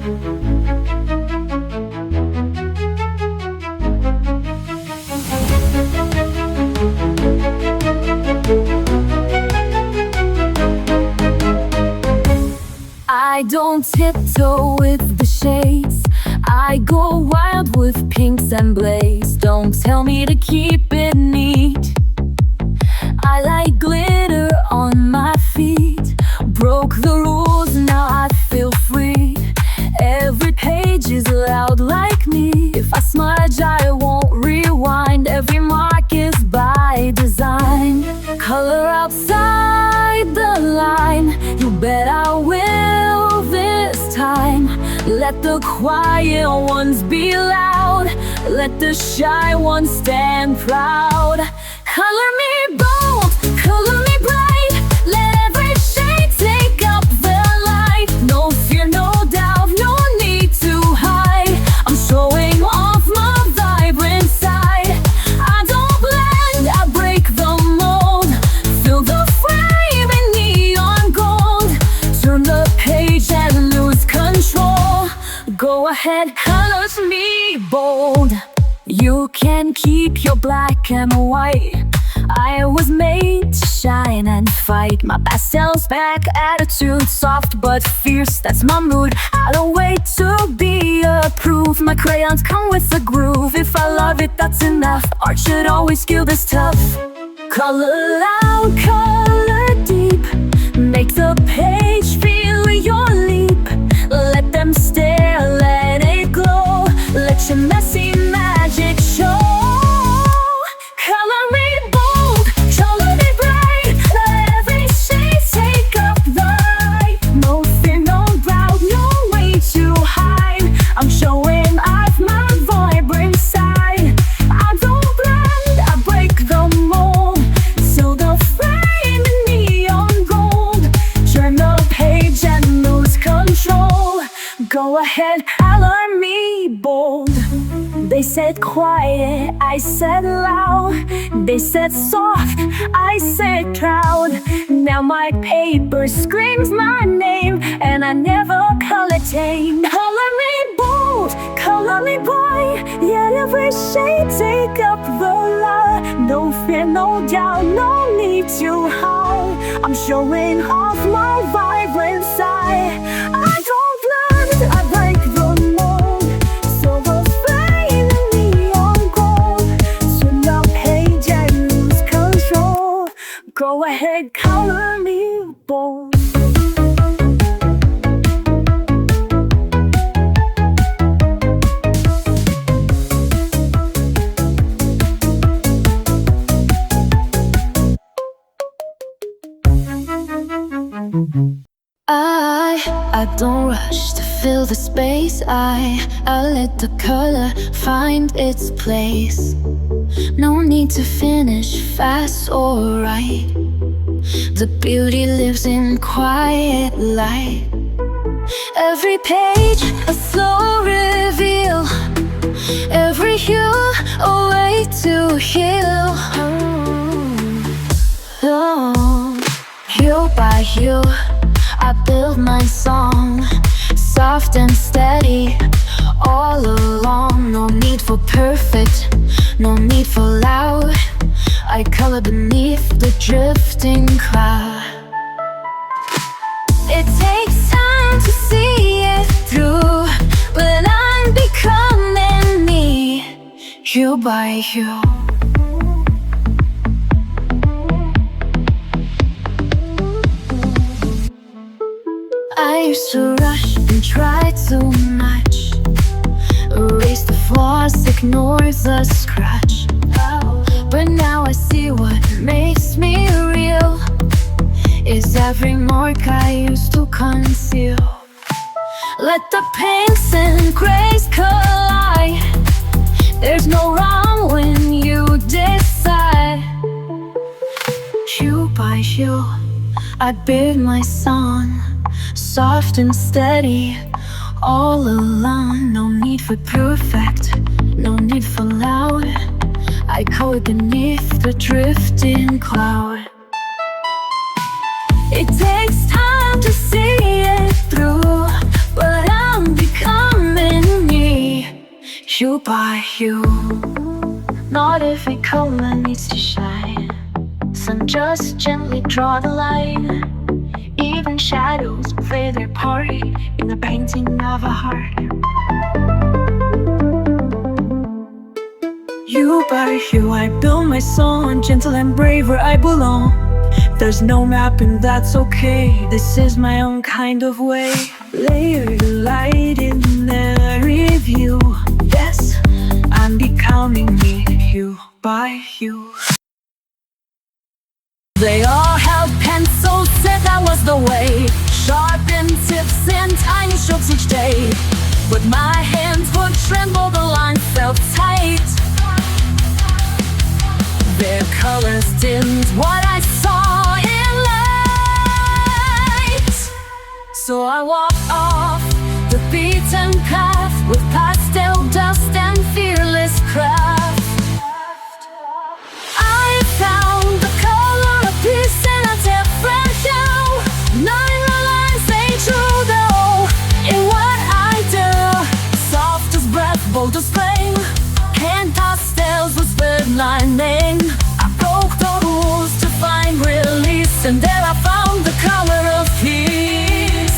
I don't tiptoe with the shades. I go wild with pinks and blaze. Don't tell me to keep it neat. I like glitter on my feet. Broke the rules, now I feel free. Every page is loud like me. If I smudge, I won't rewind. Every mark is by design. Color outside the line, you bet I will this time. Let the quiet ones be loud. Let the shy ones stand proud. Color me bold, color me bright. Let every shade take up the light. No fear, no doubt, no need to hide. I'm showing off my vibrant side. I don't blend, I break the mold. Fill the frame in neon gold. Turn the page and lose control. Go ahead, colors me bold. You can keep your black and white. I was made to shine and fight. My pastels back, attitude soft but fierce, that's my mood. I don't wait to be approved. My crayons come with a groove. If I love it, that's enough. Art should always feel this tough. Color loud, color deep. Make the page feel your leap. Let them stare, let it glow. Let your messy magic show. Color me bold, color me bright. Let every shade take up the light. No fear, no doubt, no way to hide. I'm showing off my vibrant side. I don't blend, I break the mold. Till the frame in neon gold. Turn the page and lose control. Go ahead, color me bold. They said quiet, I said loud. They said soft, I said proud. Now my paper screams my name, and I never color tame. Color me bold, color me bright. Yet every shade take up the light. No fear, no doubt, no need to hide. I'm showing off my vibrant side. I don't blend, I break the mold. Silver flame in neon gold. Turn the page and lose control. Go ahead, color me bold. I don't rush to fill the space. I let the color find its place. No need to finish fast or right. The beauty lives in quiet light. Every page a slow reveal. Every hue a way to heal. Oh, hue by hue I build my song, soft and steady, all along. No need for perfect, no need for loud. I color beneath the drifting cloud. It takes time to see it through, but I'm becoming me, hue by hue. I used to rush and try too much. Erase the flaws, ignore the scratch. But now I see what makes me real is every mark I used to conceal. Let the pinks and grays collide. There's no wrong when you decide. Hue by hue I build my song, soft and steady, all along. No need for perfect, no need for loud. I color beneath the drifting cloud. It takes time to see it through, but I'm becoming hue by hue. Not every color needs to shine. Some just gently draw the line. Even shadows play their part in the painting of a heart. Hue by hue, I build my song, gentle and brave where I belong. There's no map and that's okay. This is my own kind of way. Layer the light in every view. Yes, I'm becoming me, hue by hue. They all held pencils, said that was the way. Sharpened tips and tiny strokes each day. But my hands would tremble, the line felt tight. Their colors dimmed what I saw in light. So I walked off the beaten path with pastel dust and fearless craft. I found the color of peace in a different hue. Not in the lines they drew though, in what I do. Soft as breath, bold as flame. Hand pastels whispered my name. I broke the rules to find release, and there I found the color of peace.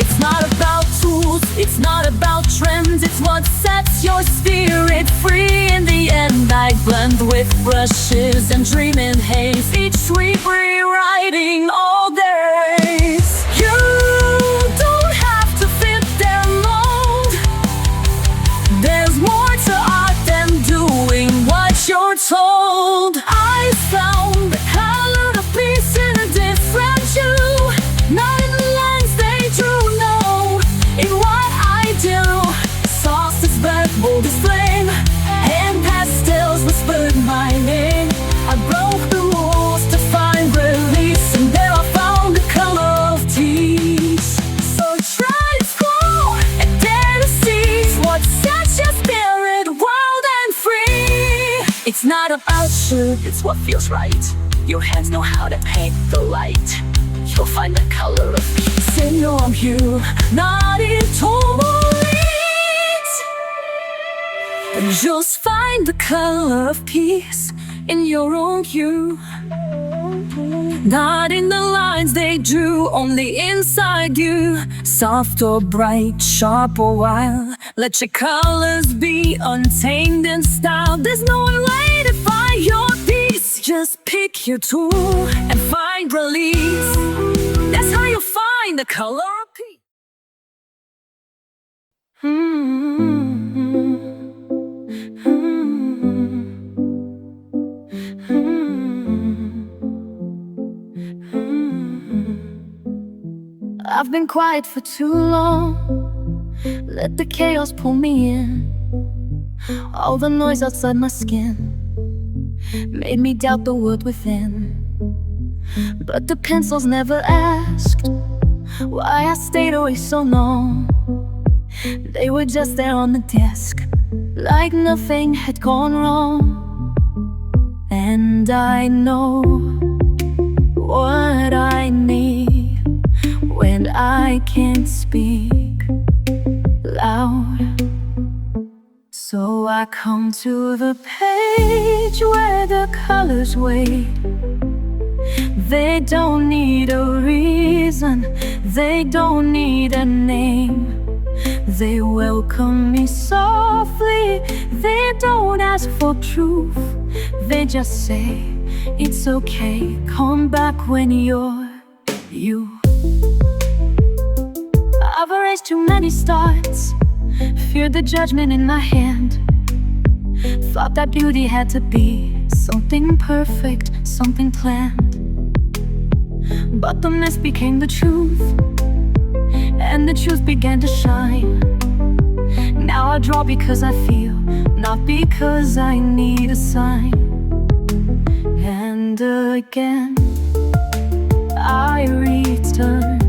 It's not about tools, it's not about trends. It's what sets your spirit free. In the end I blend with brushes and dream in haze. Each sweep rewriting all days. You don't have to fit their mold. There's more to art than doing what you're told. I found the color of peace in a different hue. Not in the lines they drew, no, in what I do. Soft as breath, bold as flame. Hand pastels whispered my name. I broke the rules to find release, and there I found the color of peace. So try to scroll and dare to seize what sets your spirit wild and free. It's not about shoot, it's what feels right. Your hands know how to paint the light. You'll find the color of peace in your hue, not in tourmalines. And just find the color of peace in your own hue. Not in the lines they drew, only inside you. Soft or bright, sharp or wild, let your colors be untamed in style. There's no way to find your peace. Just pick your tool and find release. That's how you find the color of peace. I've been quiet for too long. Let the chaos pull me in. All the noise outside my skin made me doubt the world within. But the pencils never asked why I stayed away so long. They were just there on the desk, like nothing had gone wrong. And I know what I need when I can't speak loud. So I come to the page where the colors wait. They don't need a reason, they don't need a name. They welcome me softly, they don't ask for proof. They just say, it's okay, come back when you're you. I've erased too many starts, feared the judgment in my hand. Thought that beauty had to be something perfect, something planned. But the mess became the truth, and the truth began to shine. Now I draw because I feel, not because I need a sign. And again I return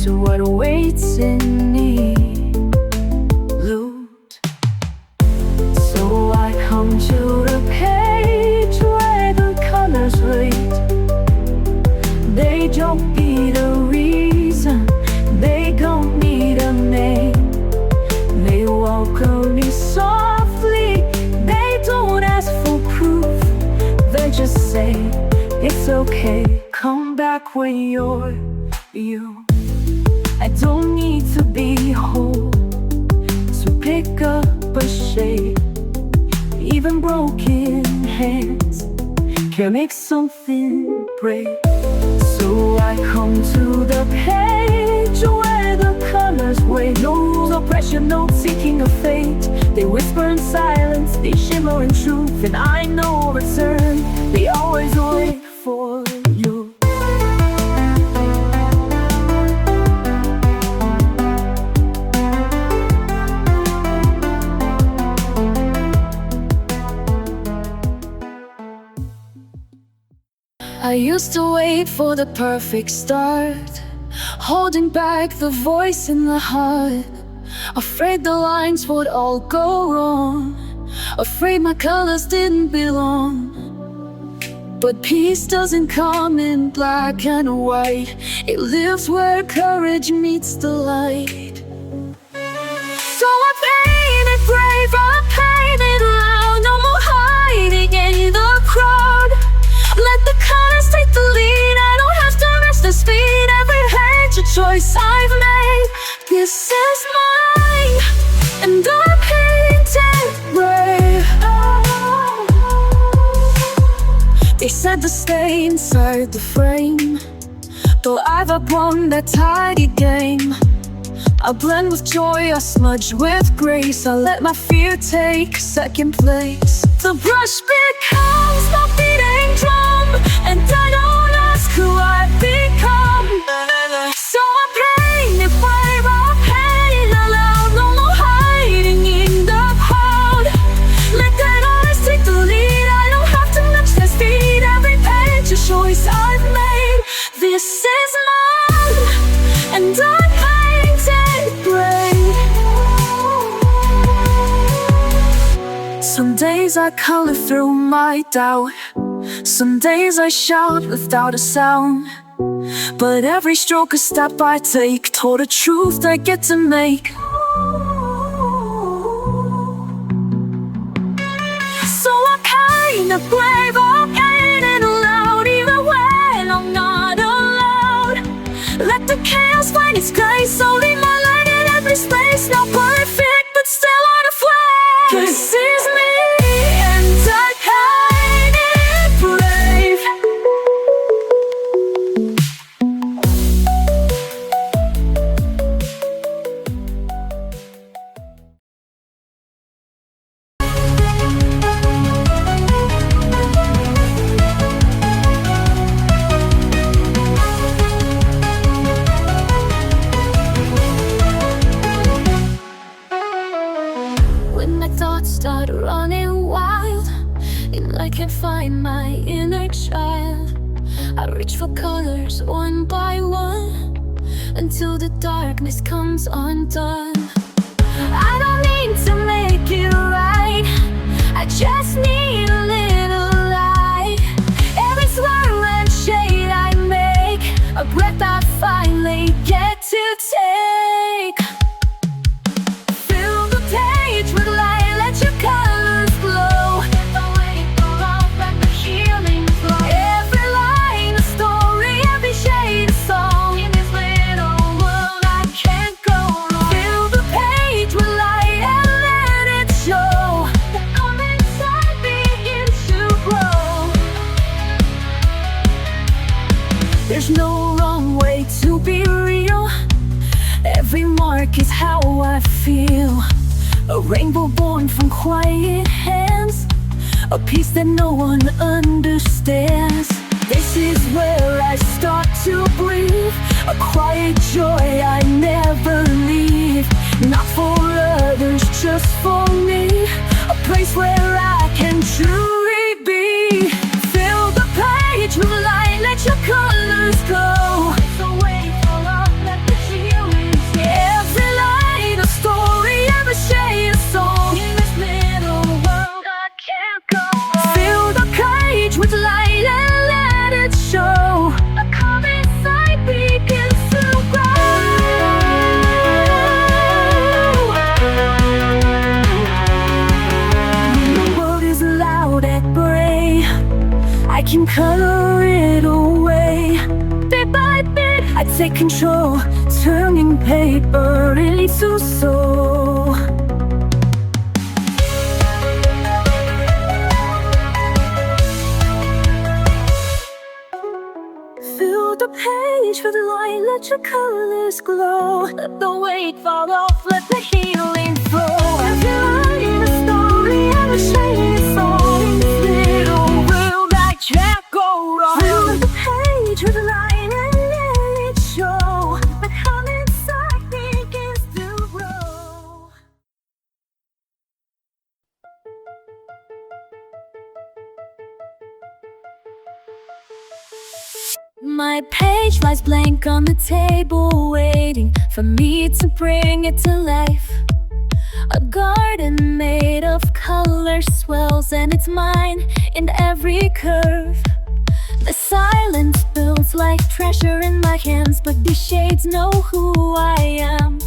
to what awaits in me. Loot. So I come to the page where the colors rate. They don't need a reason, they don't need a name. They welcome me so it's okay. Come back when you're you. I don't need to be whole, so pick up a shade. Even broken hands can make something break. So I come to the page where the colors weigh. No rules or pressure, no seeking of fate. They whisper in silence, they shimmer in truth, and I know a return. They always wait for you. I used to wait for the perfect start, holding back the voice in the heart. Afraid the lines would all go wrong, afraid my colors didn't belong. But peace doesn't come in black and white. It lives where courage meets the light. So I painted brave, I painted loud. No more hiding in the crowd. Let the colors take the lead. I don't have to rush the speed. Every page a choice I've made. This is mine, and I painted brave. They said to stay inside the frame, though I've outgrown that tidy game. I blend with joy, I smudge with grace. I let my fear take second place. The brush becomes my beating drum, and I don't ask who I've become. So I paint it brave, I paint it aloud. No more hiding in the crowd. Let that eyes take the lead. I don't have to match their speed. Every page a choice I've made. This is mine, and I paint it brave. Some days I color through my doubt, some days I shout without a sound. But every stroke a step I take toward a truth I get to make. So I paint it brave, I paint it aloud, even when I'm not allowed. Let the chaos find its grace, so leave my light in every space. Not perfect, but still on a flame. This is me, and I paint it brave. When my thoughts start running wild and I can't find my inner child, I reach for colors one by one until the darkness comes undone. I don't need to make it right, I just need a little light. Every swirl and shade I make, a breath I finally get to take. Fill the page with light, let your colors glow. Never wait for long, let the healing flow. Every line a story, every shade a song. In this little world I can't go wrong. Fill the page with light and let it show. The calm inside begins to grow. There's no wrong way to be real. Every mark is how I feel. A rainbow born from quiet hands, a peace that no one understands. This is where I start to breathe, a quiet joy I never leave. Not for others, just for me, a place where I can truly be. Fill the page with light, let your colors go. So wait for love, let the healing flow. Every light a story, every shade a song. In this little world I can't go wrong. Fill the page with light and let it show. A calm inside begins to grow. When the world is loud and gray, I can color it take control, turning paper into soul. Fill the page with light, let your colors glow. Let the weight fall off, let the healing flow. If you're writing a story, every shade is song. In this little world, I can't go wrong. Fill the page with light and let it show. But how inside begins to grow. My page lies blank on the table, waiting for me to bring it to life. A garden made of color swells, and it's mine in every curve. The silence builds like treasure in my hands, but these shades know who I am.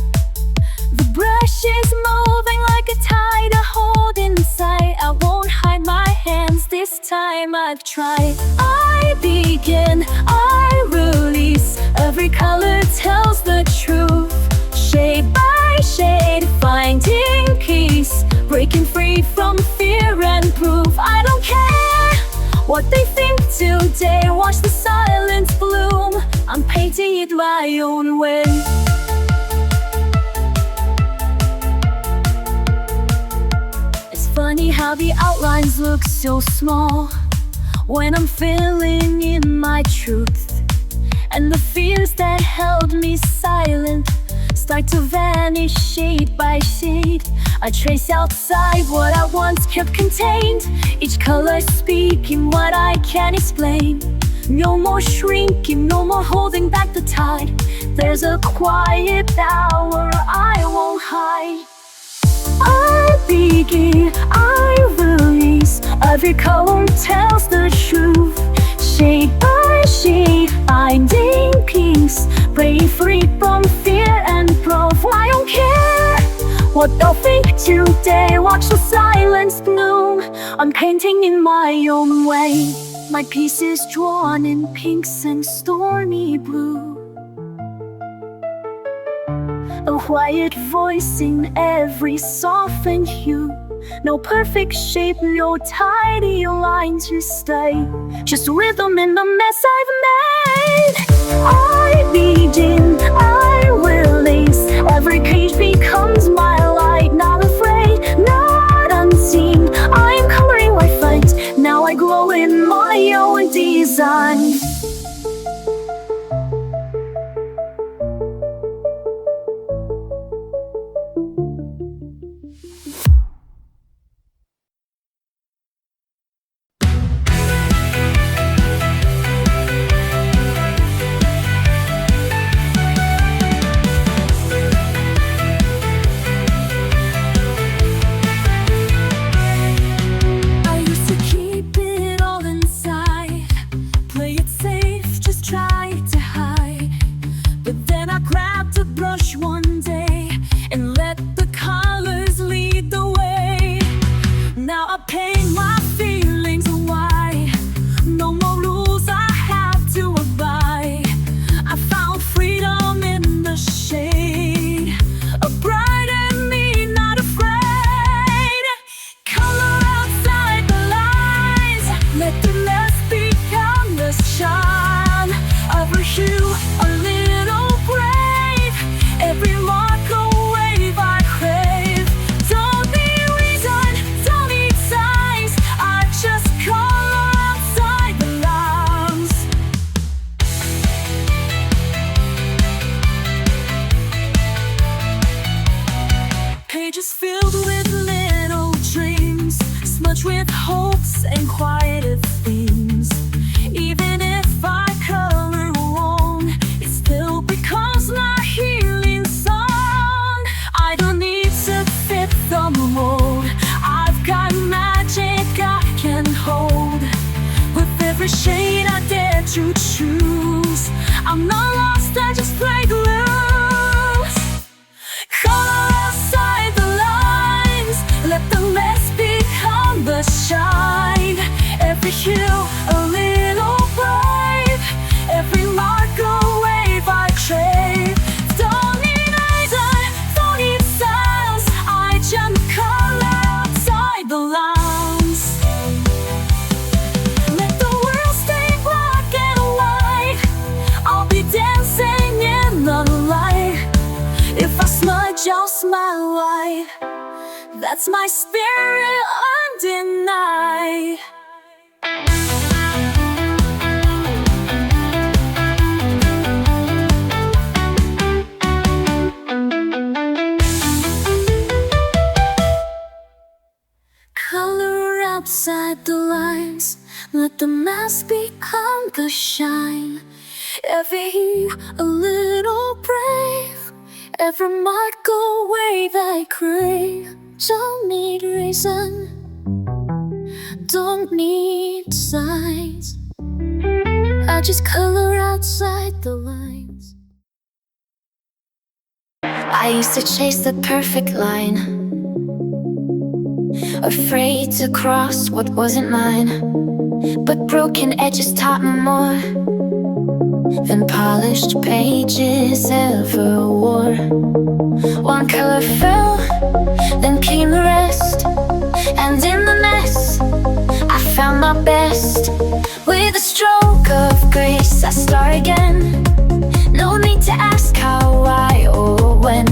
The brush is moving like a tide, I hold inside. I won't hide my hands, this time I've tried. I begin, I release. Every color tells the truth. Shade by shade, finding peace. Breaking free from fear and proof. I don't care what they think today. Watch the silence bloom. I'm painting it my own way. Funny how the outlines look so small when I'm filling in my truth, and the fears that held me silent start to vanish shade by shade. I trace outside what I once kept contained, each color speaking what I can't explain. No more shrinking, no more holding back the tide. There's a quiet hour I won't hide. I begin, I release. Every color tells the truth. Shade by shade, finding peace. Break free from fear and proof. I don't care what they'll think today. Watch the silence bloom. I'm painting in my own way. My piece is drawn in pinks and stormy blue. A quiet voice in every softened hue. No perfect shape, no tidy line to stay. Just rhythm in the mess I've made. I begin, I release. Every page becomes my light. Not afraid, not unseen. I'm coloring my fight. Now I glow in my own design. Pages filled with little dreams, smudged with hopes and quieted themes. Even if I color wrong, it still becomes my healing song. I don't need to fit the mold. I've got magic I can hold. With every shade I dare to choose, I'm not lost, I just break loose. Color outside the lines, let the mess become the shine. your smile wide. That's my spirit undenied. Color outside the lines, let the mask become the shine. Every hue a little brave, every mark a wave I crave. Don't need reason, don't need signs, I just color outside the lines. I used to chase the perfect line, afraid to cross what wasn't mine. But broken edges taught me more than polished pages ever wore. One color fell, then came the rest, and in the mess I found my best. With a stroke of grace I start again. No need to ask how, why, or when.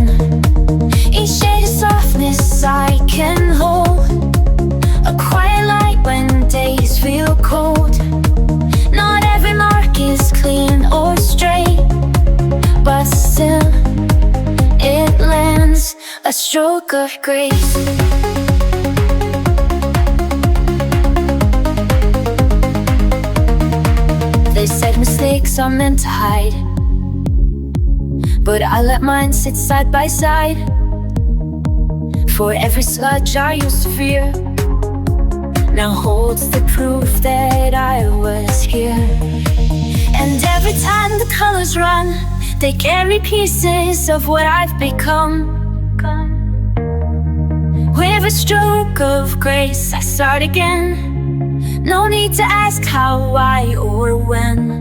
Each shade of softness I can hold, a quiet light when days feel cold. Not every mark is clean or straight, but still it lands, a stroke of grace. They said mistakes are meant to hide, but I let mine sit side by side. For every sludge I used to fear now holds the proof that I was here. And every time the colors run, they carry pieces of what I've become. With a stroke of grace I start again. No need to ask how, why, or when.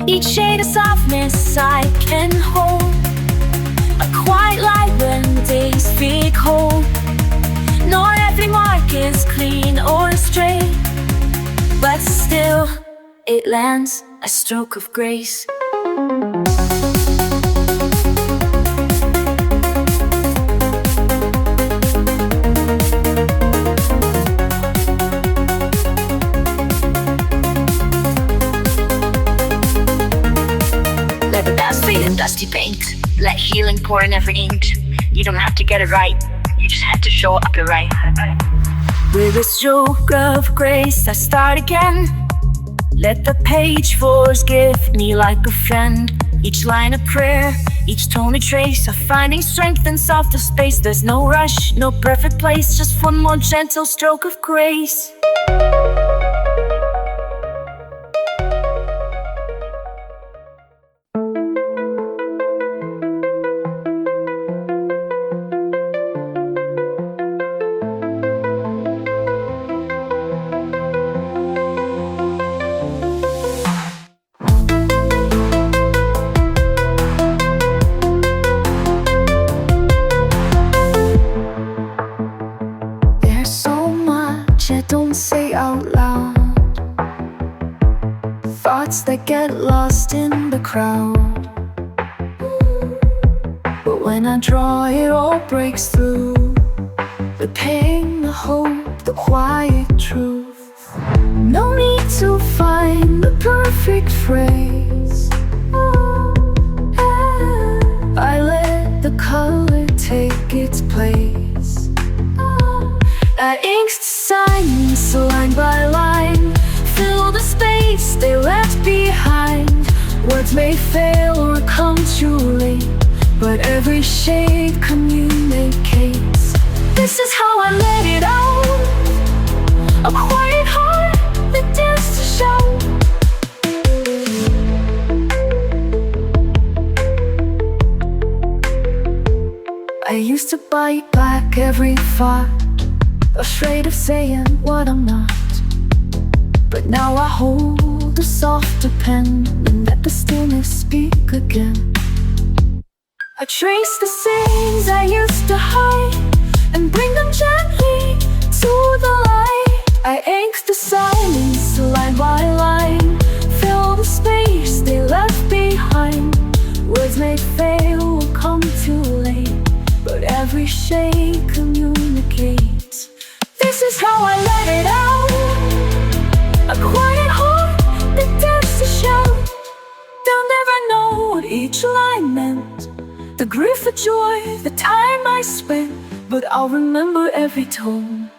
Each shade of softness I can hold, a quiet light when days feel cold. Not every mark is clean or straight, but still it lands, a stroke of grace. Let the past fade in dusty paint, let healing pour in every ink. You don't have to get it right, you just have to show up your right. With a stroke of grace I start again. Let the page forgive me like a friend. Each line a prayer, each tone a trace of finding strength in softer space. There's no rush, no perfect place, just one more gentle stroke of grace. Don't say out loud, thoughts that get lost in the crowd. But when I draw, it all breaks through. The pain, the hope, the quiet truth. No need to find the perfect phrase. I let the color take its place. I inked signs line by line, fill the space they left behind. Words may fail or come too late, but every shade communicates. This is how I let it out, a quiet heart that dares to show. I used to bite back every thought, afraid of saying what I'm not. But now I hold a softer pen and let the stillness speak again. I trace the things I used to hide and bring them gently to the light. I ink the silence line by line, fill the space they left behind. Words may fail or come too late, every shade communicates. This is how I let it out. A quiet heart that dares to shout. They'll never know what each line meant, the grief, the joy, the time I spent, but I'll remember every tone.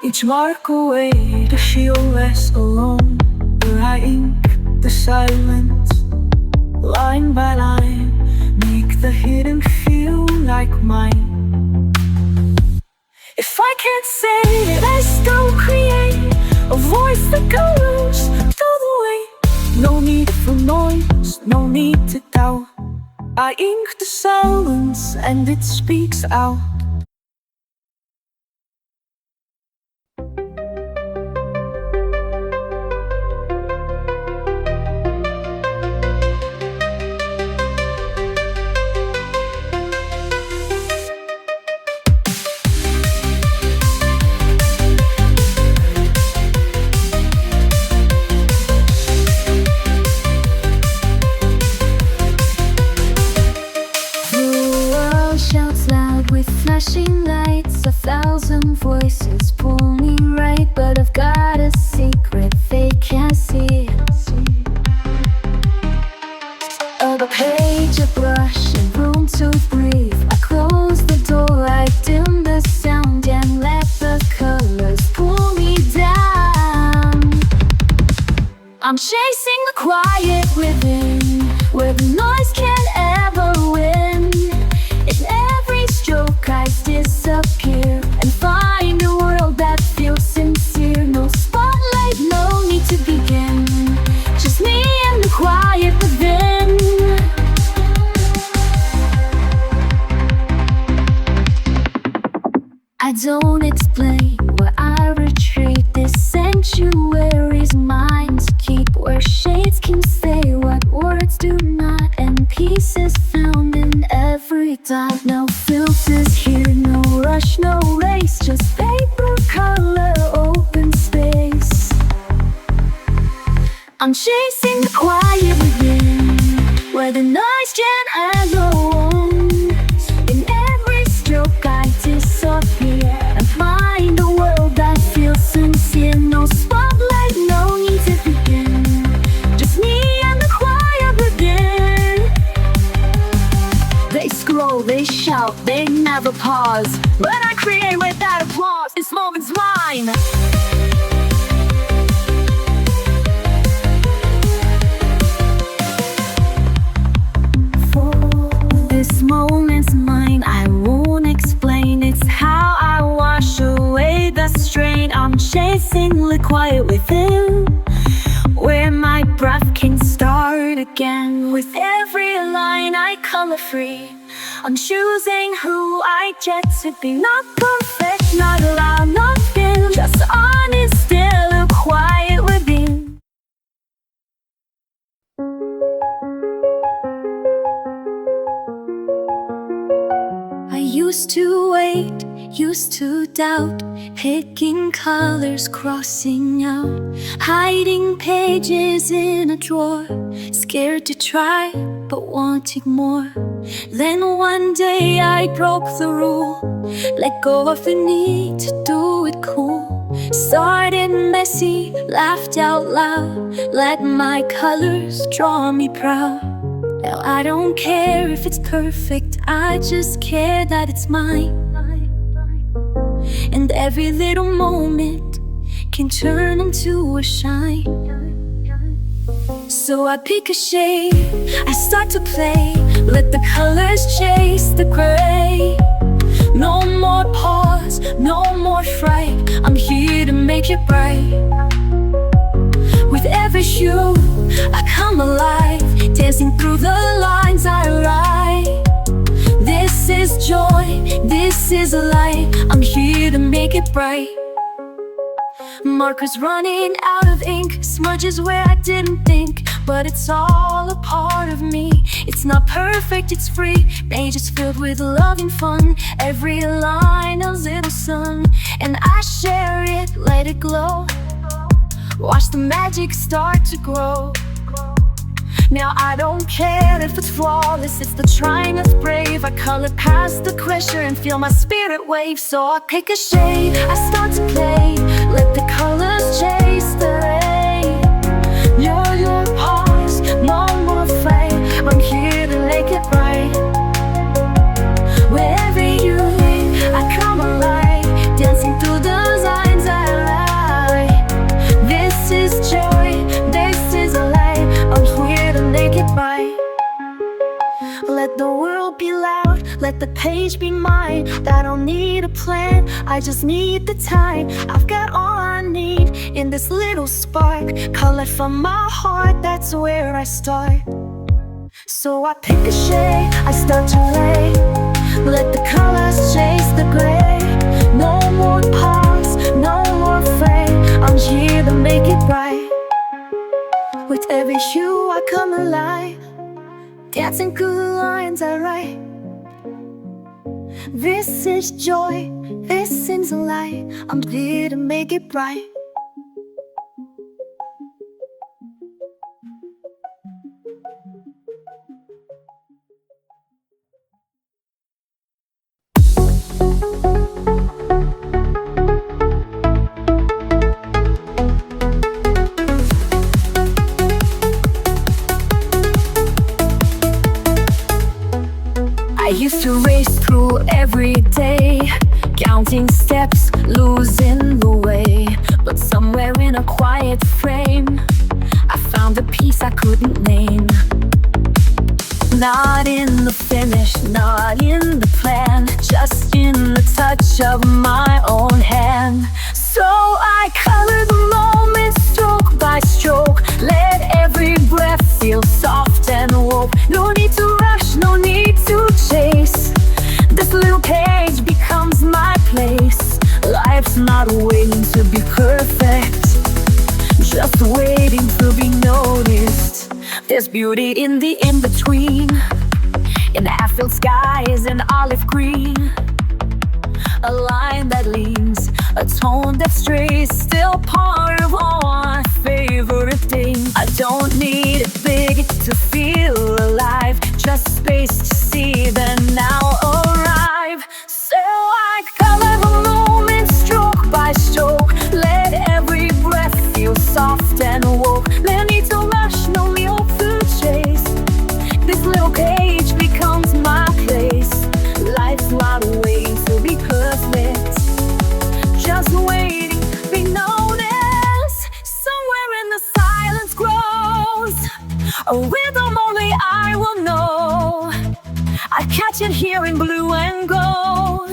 Each mark away to feel less alone, where I ink the silence, line by line, make the hidden feel like mine. If I can't say it, I still create a voice that goes through the way. No need for noise, no need to doubt. I ink the silence and it speaks out. Flashing lights, 1,000 voices pull me right, but I've got a secret they can't see. A page, a brush, and room to breathe. I close the door, I dim the sound, and let the colors pull me down. I'm chasing the quiet within, where the noise can't ever win. In every stroke I disappear and find a world that feels sincere. No spotlight, no need to begin, just me and the quiet within. I don't explain where I retreat. This sanctuary's mine to keep, where shades can say what words do not, and peace is found in every dot. No filters here, no rush, no race, just paper, color, open space. I'm chasing the quiet within, where the noise can add no wounds. In every stroke I disappear and find a world that feels sincere. No spotlight, no need to begin, just me and the quiet within. They scroll, they shout, they never pause. When I create without applause, this moment's mine. This moment's mine, I won't explain. It's how I wash away the strain. I'm chasing the quiet within, where my breath can start again. With every line I color free, I'm choosing who I get to be. Not perfect, not loud, not thin, just honest, still a quiet within. I used to wait, used to doubt, picking colors, crossing out, hiding pages in a drawer, scared to try, but wanting more. Then one day I broke the rule, let go of the need to do it cool. Started messy, laughed out loud, let my colors draw me proud. Now I don't care if it's perfect, I just care that it's mine. And every little moment can turn into a shine. So I pick a shade, I start to play, let the colors chase the gray. No more pause, no more fright, I'm here to make it bright. With every hue, I come alive, dancing through the lines I write. This is joy, this is light, I'm here to make it bright. Markers running out of ink, smudges where I didn't think, but it's all a part of me. It's not perfect, it's free, pages filled with love and fun. Every line a little sun, and glow. Watch the magic start to grow. Now I don't care if it's flawless, it's the trying that's brave. I color past the pressure and feel my spirit wave. So I pick a shade, I start to play, let the colors chase the ray. Your pause, no more fight, I'm here to make it right. Wherever you live, I come alive, dancing through the lines I write. This is joy, this is a light, I'm here to make it right. Let the world be loud, let the page be mine. I don't need a plan, I just need the time. I've got all I need in this little spark. Color from my heart, that's where I start. So I pick a shade, I start to lay, let the colors chase the gray. No more pause, no more fade, I'm here to make it right. With every hue I come alive, dancing through the lines I write. This is joy, this is a light, I'm here to make it bright. I used to race through every day, counting steps, losing the way. But somewhere in a quiet frame, I found a peace I couldn't name. Not in the finish, not in the plan, just in the touch of my own hand. So I color the moment stroke by stroke, let every breath feel soft and woke. No need to rush, no need to chase, this little page becomes my place. Life's not waiting to be perfect, just waiting to be noticed. There's beauty in the in-between, in half-filled skies and olive green. A line that leans, a tone that strays, still part of all my favorite things. I don't need it big to feel alive, just space to see the now arrive. So I color the moment stroke by stroke, let every breath feel soft and woke. No need to rush, no need to chase, this little page becomes my place. Life's not waiting to be perfect, just waiting to be noticed. Somewhere in the silence grows a rhythm only I will know. I catch it here in blue and gold,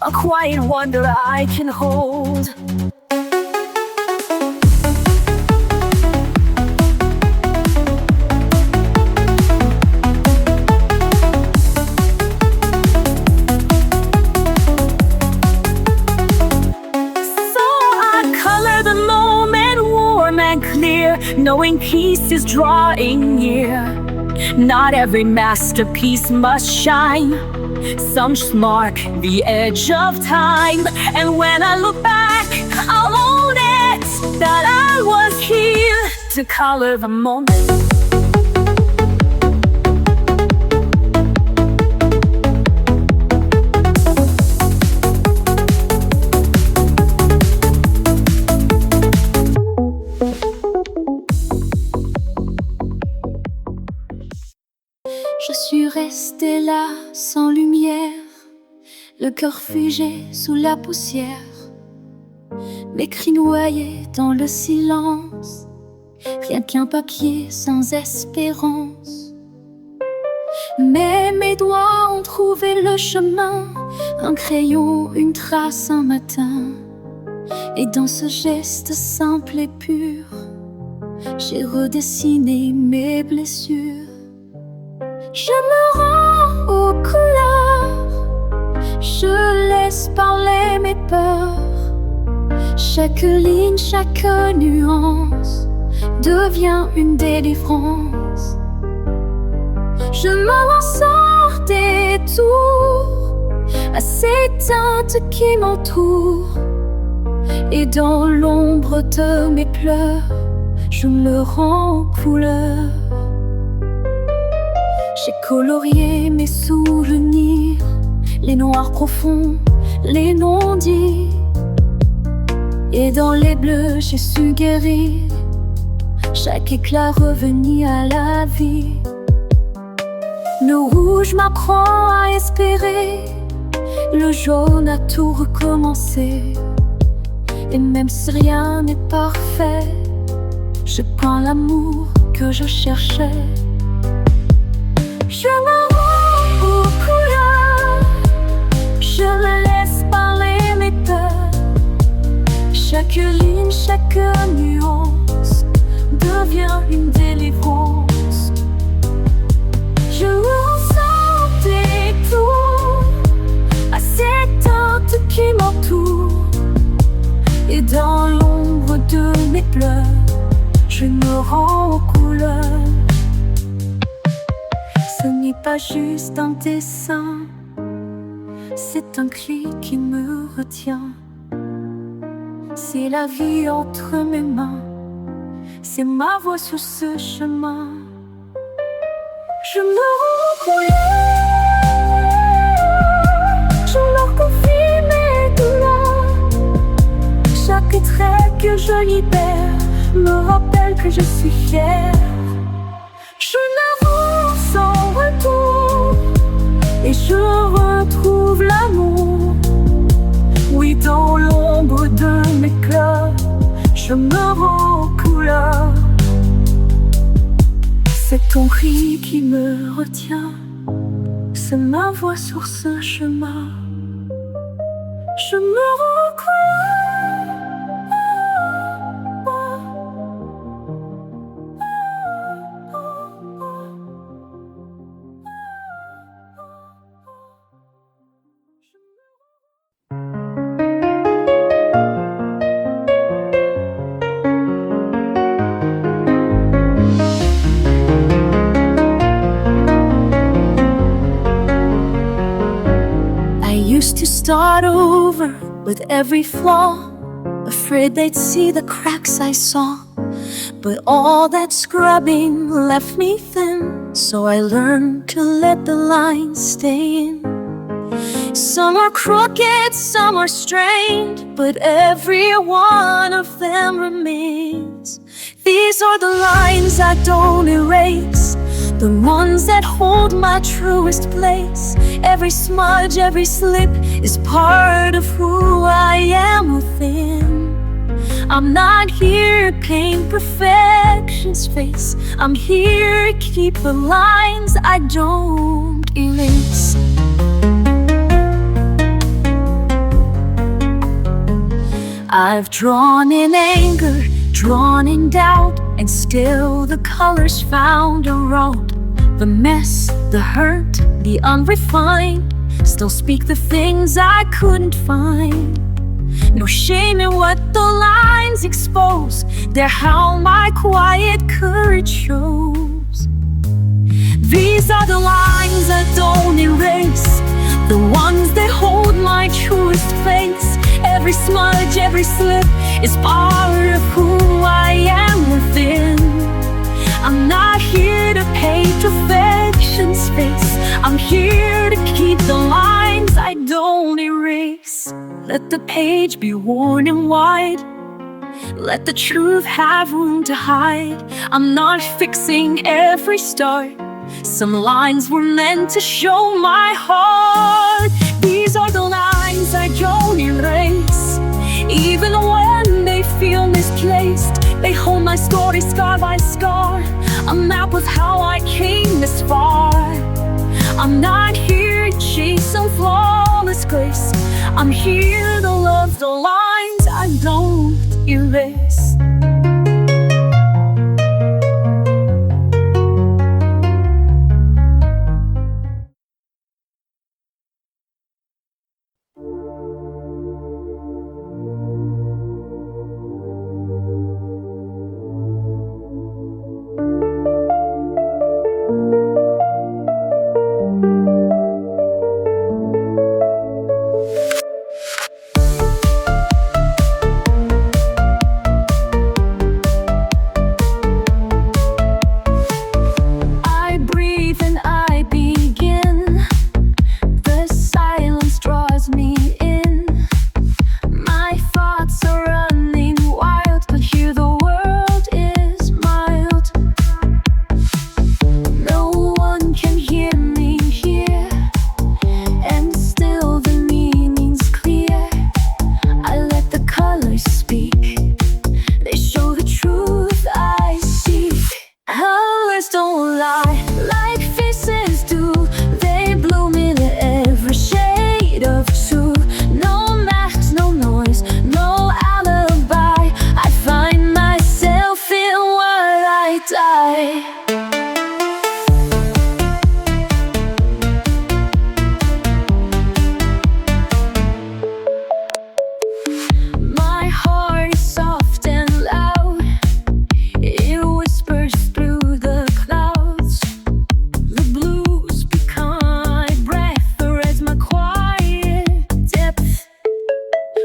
a quiet wonder I can hold. Knowing peace is drawing near. Not every masterpiece must shine, some just mark the edge of time. And when I look back, I'll own it, that I was here to color the moment. Je suis restée là sans lumière, le cœur figé sous la poussière, mes cris noyés dans le silence, rien qu'un papier sans espérance. Mais mes doigts ont trouvé le chemin, un crayon, une trace, un matin. Et dans ce geste simple et pur, j'ai redessiné mes blessures. Je me rends aux couleurs, je laisse parler mes peurs. Chaque ligne, chaque nuance devient une délivrance. Je me lance hors des tours, à ces teintes qui m'entourent. Et dans l'ombre de mes pleurs, je me rends couleur. J'ai colorié mes souvenirs, les noirs profonds, les non-dits. Et dans les bleus, j'ai su guérir chaque éclat revenu à la vie. Le rouge m'apprend à espérer, le jaune a tout recommencé. Et même si rien n'est parfait, je prends l'amour que je cherchais. Je me rends aux couleurs, je me laisse parler mes peurs. Chaque ligne, chaque nuance devient une délivrance. Je ressens des tours à ces teintes qui m'entourent. Et dans l'ombre de mes pleurs, je me rends aux couleurs. Ce n'est pas juste un dessin, c'est un cri qui me retient. C'est la vie entre mes mains, c'est ma voix sur ce chemin. Je me rends aux couleurs, je leur confie mes douleurs. Chaque trait que je libère me rappelle que je suis fière. Je n'avance sans retour et je retrouve l'amour. Oui, dans l'ombre de mes cœurs, je me rends aux couleurs. C'est ton cri qui me retient, c'est ma voix sur ce chemin. Je me rends aux couleurs. To start over with every flaw, afraid they'd see the cracks I saw. But all that scrubbing left me thin, so I learned to let the lines stay in. Some are crooked, some are strained, but every one of them remains. These are the lines I don't erase, the ones that hold my truest place. Every smudge, every slip is part of who I am within. I'm not here to paint perfection's face, I'm here to keep the lines I don't erase. I've drawn in anger, drawn in doubt, and still the colors found a road. The mess, the hurt, the unrefined still speak the things I couldn't find. No shame in what the lines expose, they're how my quiet courage shows. These are the lines I don't erase, the ones that hold my truest place. Every smudge, every slip is part of who I am within. I'm not here to paint perfection's face, I'm here to keep the lines I don't erase. Let the page be worn and wide, let the truth have room to hide. I'm not fixing every start, some lines were meant to show my heart. These are the lines I don't erase, even when they feel misplaced. They hold my story scar by scar, a map of how I came this far. I'm not here to chase some flawless grace, I'm here to love the lines I don't erase.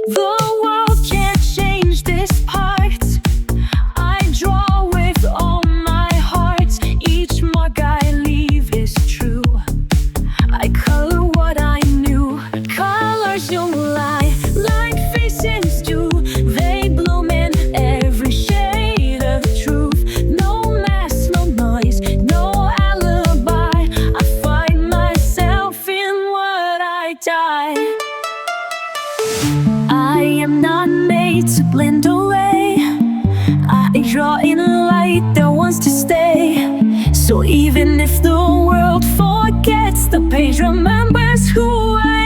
The world can't change this part. I draw with all my heart. Each mark I leave is true. I color what I knew. Colors don't lie, like faces do. They bloom in every shade of truth. No mask, no noise, no alibi. I find myself in what I die. I am not made to blend away. I draw in a light that wants to stay. So even if the world forgets, the page remembers who I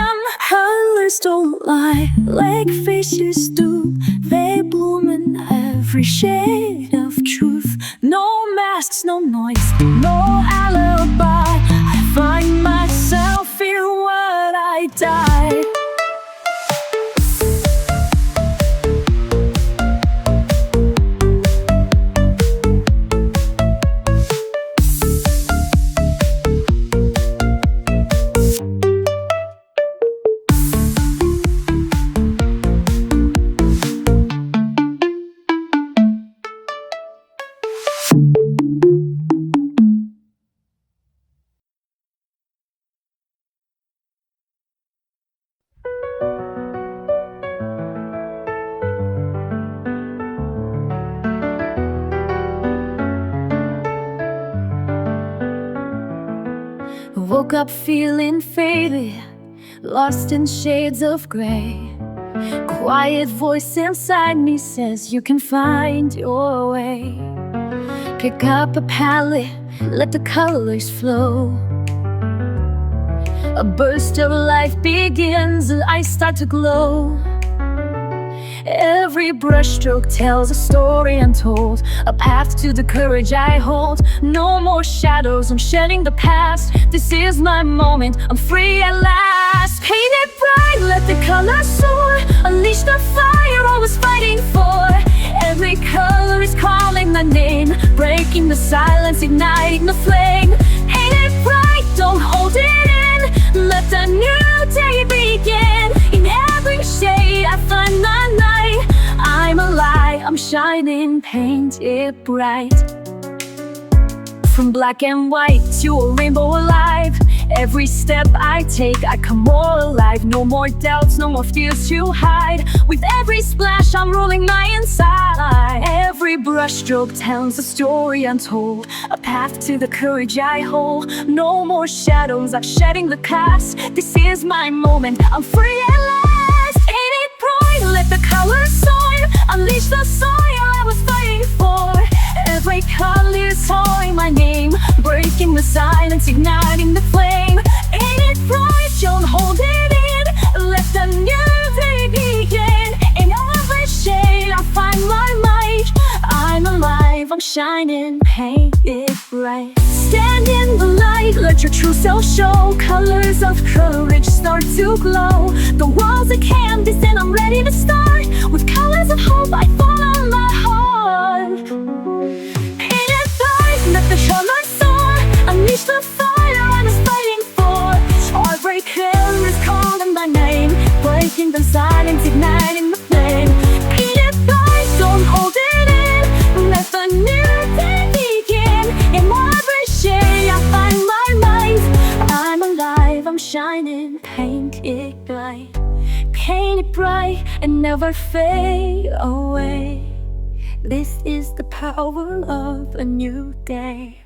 am. Colors don't lie, like faces do. They bloom in every shade of truth. No masks, no noise, no alibi. I find myself in what I die. Woke up feeling faded, lost in shades of gray. Quiet voice inside me says you can find your way. Pick up a palette, let the colors flow. A burst of life begins, I start to glow. Every brushstroke tells a story untold, a path to the courage I hold. No more shadows, I'm shedding the past. This is my moment, I'm free at last. Paint it bright, let the colors soar. Unleash the fire I was fighting for. Every color is calling my name, breaking the silence, igniting the flame. Paint it bright, don't hold it in. Let the new day begin. In every shade I find my light. I'm alive, I'm shining, paint it bright. From black and white to a rainbow alive. Every step I take, I come more alive. No more doubts, no more fears to hide. With every splash, I'm rolling my inside. Every brushstroke tells a story untold, a path to the courage I hold. No more shadows, I'm shedding the past. This is my moment, I'm free at last. Ain't it bright, let the colors soar. Unleash the soil I was fighting for. Every color is calling my name, breaking the silence, igniting the flame. Ain't it bright, don't hold it in. Let the new day begin. In every shade I find my light. I'm alive, I'm shining, paint it bright. Stand in the light, let your true self show. Colors of courage start to glow. The world's a canvas and I'm ready to start. With colors of hope I follow my heart. Paint it bright, let the colors soar. Unleash the fire I was fighting for. Every color is calling my name, breaking the silence, igniting the flame. Paint it bright, don't hold it in. Let the new day begin. In every shade I find my light. I'm alive, I'm shining, paint it bright. Paint it bright and never fade away. This is the power of a new day.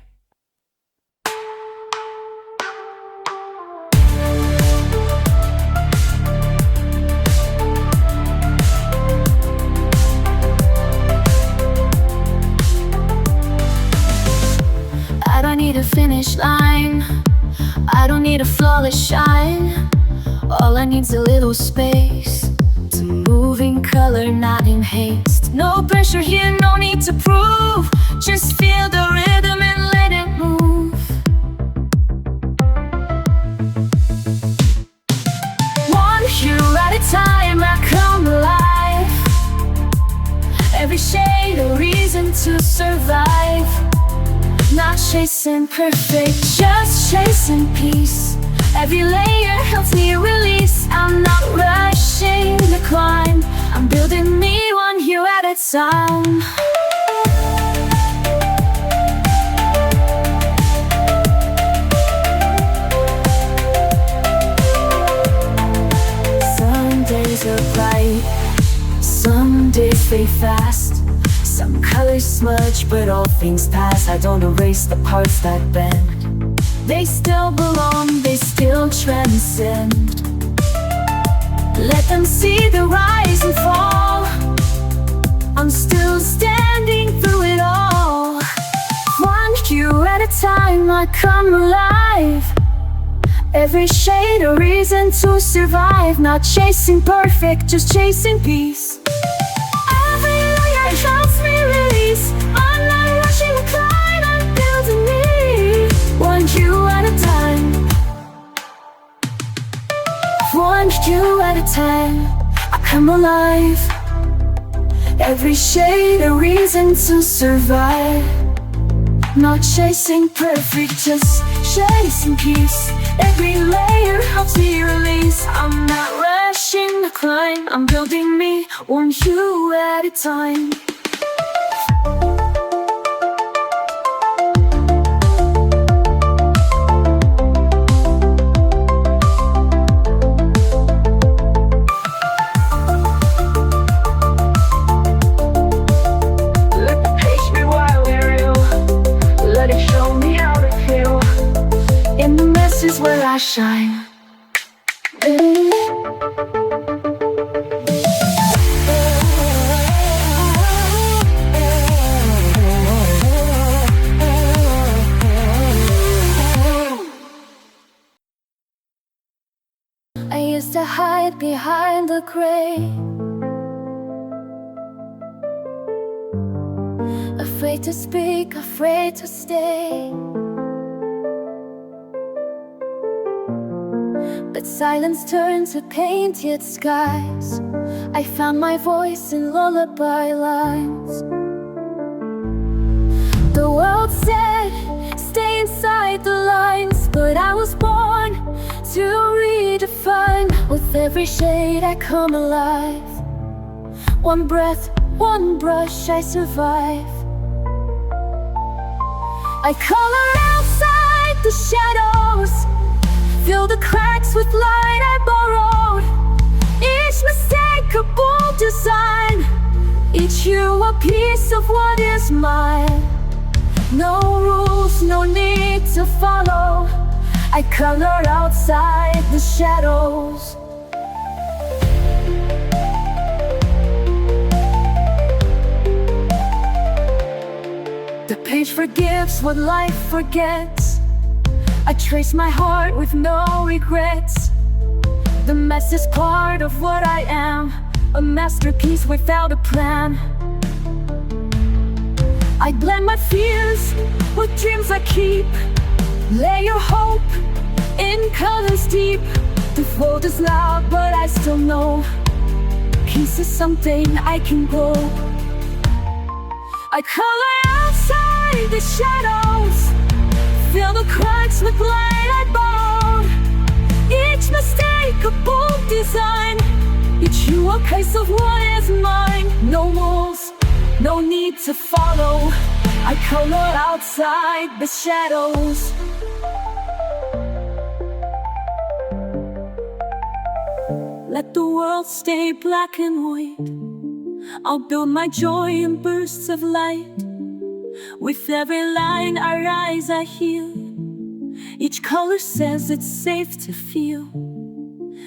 I don't need a finish line, I don't need a flawless shine. All I need's a little space to move in color, not in haste. No pressure here, no need to prove. Just feel the rhythm and let it move. One hue at a time, I come alive. Every shade a reason to survive. Not chasing perfect, just chasing peace. Every layer helps me release. I'm not rushing the climb. I'm building me one hue at a time. Some days are bright, some days fade fast. Some colors smudge, but all things pass. I don't erase the parts that bend. They still belong, they still transcend. Let them see the rise and fall. I'm still standing through it all. One hue at a time, I come alive. Every shade a reason to survive. Not chasing perfect, just chasing peace. Every layer helps me release. I'm not rushing the climb, I'm building me one hue at a time. One hue at a time, I come alive. Every shade a reason to survive. Not chasing perfect, just chasing peace. Every layer helps me release. I'm not rushing the climb, I'm building me one hue at a time. This is where I shine. I used to hide behind the gray, afraid to speak, afraid to stay. But silence turned to painted skies. I found my voice in lullaby lines. The world said, stay inside the lines, but I was born to redefine. With every shade I come alive. One breath, one brush, I survive. I color outside the shadows, fill the cracks with light I borrowed. Each mistake a bold design, each hue a piece of what is mine. No rules, no need to follow. I color outside the shadows. The page forgives what life forgets. I trace my heart with no regrets. The mess is part of what I am, a masterpiece without a plan. I blend my fears with dreams I keep. Lay your hope in colors deep. The fold is loud, but I still know peace is something I can grow. I color outside the shadows, fill the cracks with light I borrowed. Each mistake a bold design, each hue a piece of what is mine. No rules, no need to follow. I color outside the shadows. Let the world stay black and white. I'll build my joy in bursts of light. With every line I rise, I heal. Each color says it's safe to feel.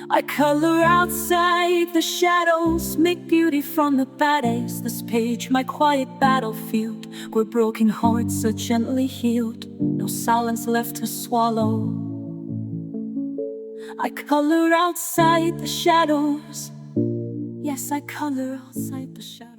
I color outside the shadows, make beauty from the bad days. This page, my quiet battlefield, where broken hearts are gently healed. No silence left to swallow. I color outside the shadows. Yes, I color outside the shadows.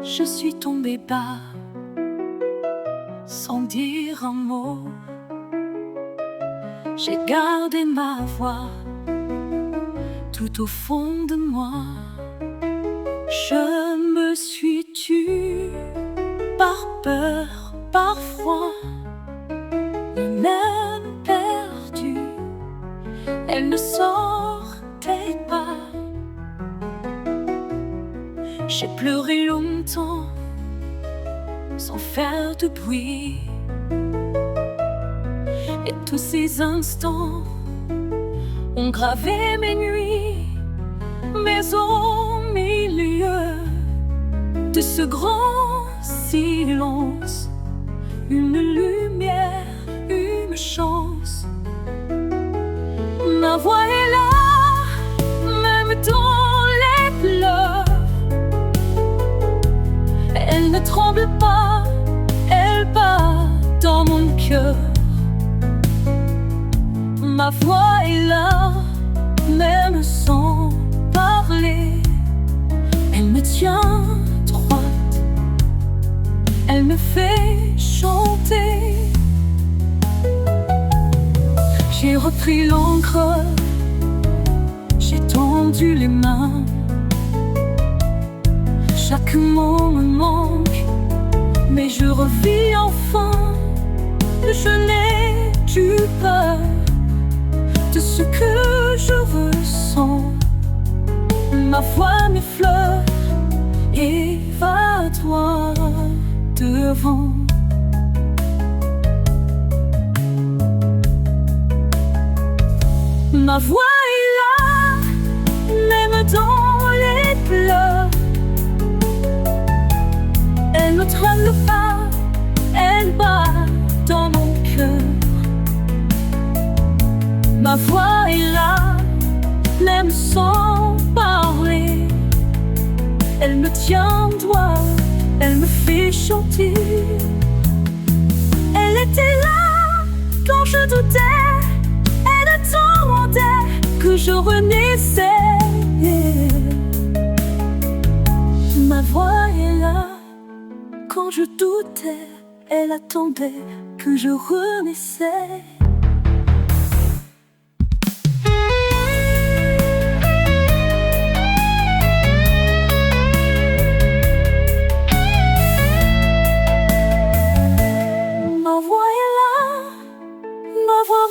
Je suis tombée bas, sans dire un mot. J'ai gardé ma voix tout au fond de moi. Je me suis tue par peur, par froid, et même perdue. Elle ne sortait pas. J'ai pleuré longtemps sans faire de bruit. Et tous ces instants ont gravé mes nuits. Mais au milieu de ce grand silence, une lumière, une chance. Ma voix est là, même dans les pleurs. Elle ne tremble pas, elle bat dans mon cœur. Ma voix est là, même sans parler. Elle me tient droite, elle me fait chanter. J'ai repris l'encre, j'ai tendu les mains. Chaque mot me manque, mais je revis enfin. Je n'ai plus peur de ce que je ressens. Ma voix m'effleure et va droit devant. Ma voix est là, même dans les pleurs. Elle ne tremble pas, elle bat dans mon cœur. Ma voix est là, même sans parler. Elle me tient droit, elle me fait chanter. Elle était là quand je doutais, elle attendait que je renaissais. Ma voix est là quand je doutais, elle attendait que je renaissais. Ma voix est là, ma voix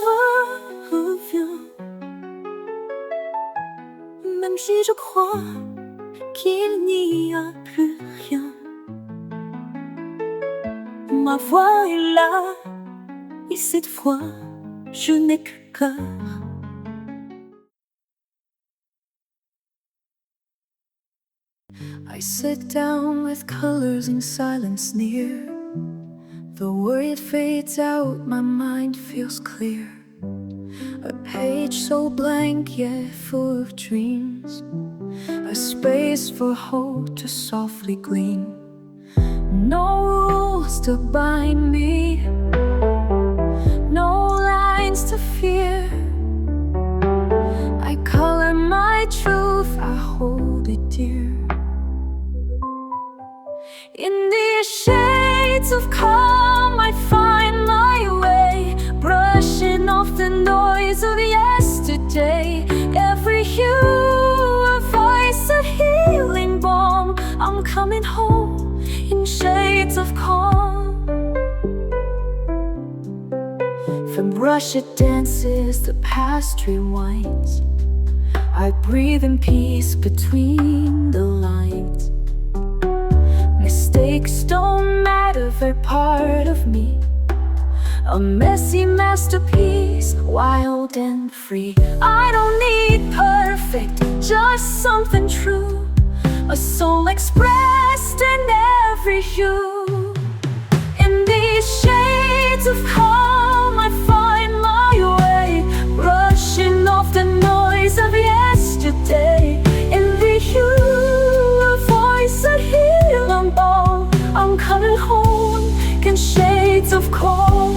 revient. Même si je crois qu'il n'y a plus rien. Ma voix est là, et cette fois, je n'ai que cœur. I sit down with colors in silence near. The worry fades out, my mind feels clear. A page so blank yet full of dreams. A space for hope to softly gleam. No rules to bind me, no lines to fear. I color my truth, I hold it dear. In these shades of calm I find my way, brushing off the noise of yesterday. Every hue a voice, a healing balm. I'm coming home in shades of calm. From brush it dances, the past rewinds. I breathe in peace between the lines. Mistakes don't matter, they're part of me. A messy masterpiece, wild and free. I don't need perfect, just something true. A soul expressed in every hue. In these shades of calm I find my way, brushing off the noise of yesterday. In the hue a voice, a healing balm. I'm coming home in shades of calm.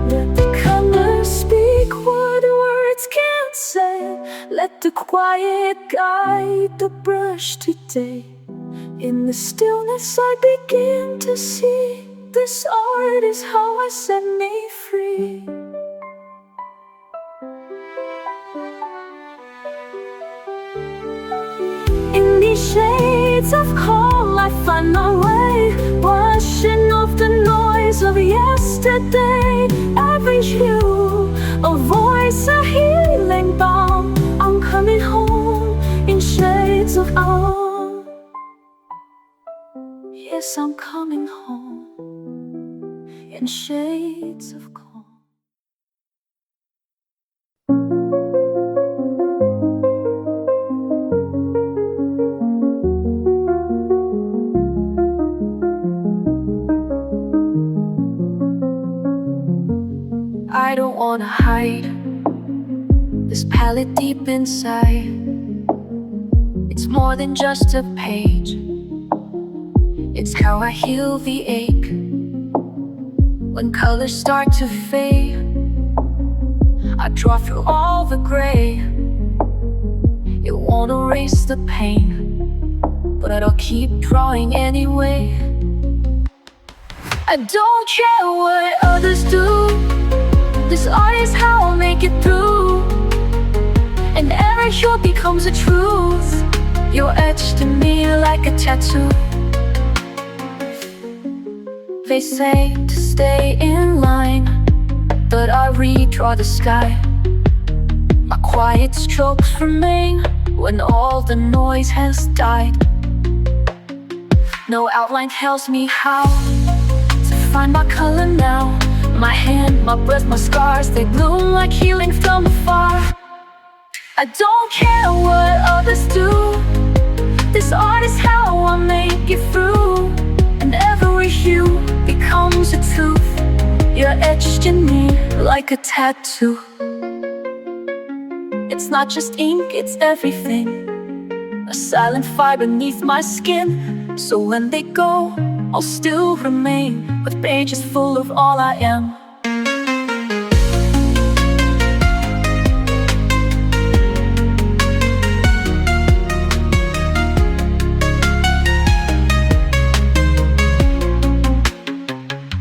Let the colors speak what words can't say. Let the quiet guide the brush today. In the stillness I begin to see This art is how I set me free. In these shades of cold I find my way, washing off the noise of yesterday. Every hue, a voice, a healing balm. I'm coming home in shades of calm. Yes, I'm coming home in shades of calm. I don't wanna hide this palette deep inside. It's more than just a page. It's how I heal the ache. When colors start to fade, I draw through all the gray. It won't erase the pain, but I'll keep drawing anyway. I don't care what others do. This art is how I'll make it through. And every hue becomes a truth. You're etched in me like a tattoo. They say to stay in line, but I redraw the sky. My quiet strokes remain when all the noise has died. No outline tells me how to find my color now. My hand, my breath, my scars, they bloom like healing from afar. I don't care what others do. This art is how I make it through. And every hue becomes a tooth. You're etched in me like a tattoo. It's not just ink, it's everything. A silent fire beneath my skin. So when they go, I'll still remain with pages full of all I am.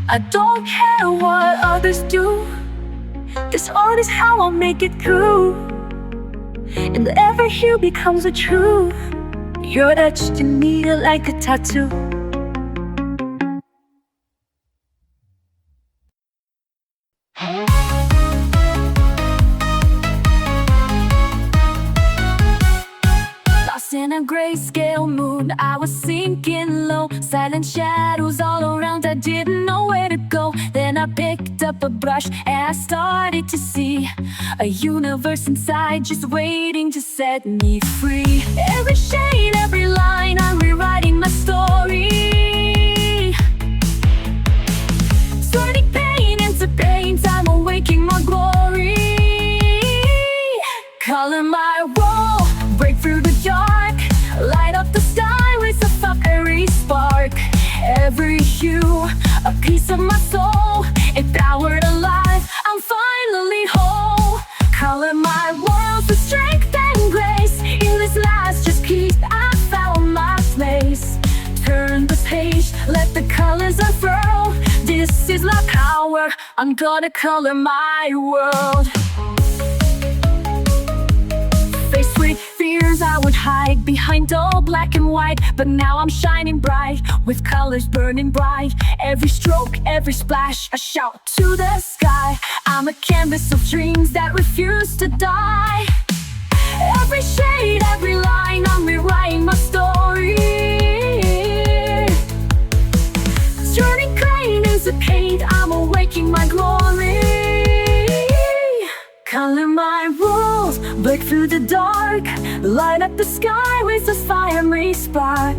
I don't care what others do. This art is how I'll make it through. And every hue becomes a truth. You're etched in me like a tattoo. Lost in a grayscale mood, I was sinking low. Silent shadows all around, I didn't know where to go. Then I picked up a brush and I started to see a universe inside just waiting to set me free. Every shade, every line, I'm rewriting my story. Turning pain into paint, I'm awaking my glory. Color my role, break through the dark, light up the sky with a fiery spark. Every hue, a piece of my soul, empowered alive, I'm finally whole. Color my world with strength and grace. In this last just piece, I found my place. Turn the page, let the colors unfurl. This is my power, I'm gonna color my world. Faced with fears I would hide behind all black and white, but now I'm shining bright with colors burning bright. Every stroke, every splash, I shout to the sky. I'm a canvas of dreams that refuse to die. Every shade, every line, I'm rewriting my story. Turning pain into paint, I'm awaking my glory. Color my rules, break through the dark, light up the sky with a fiery spark.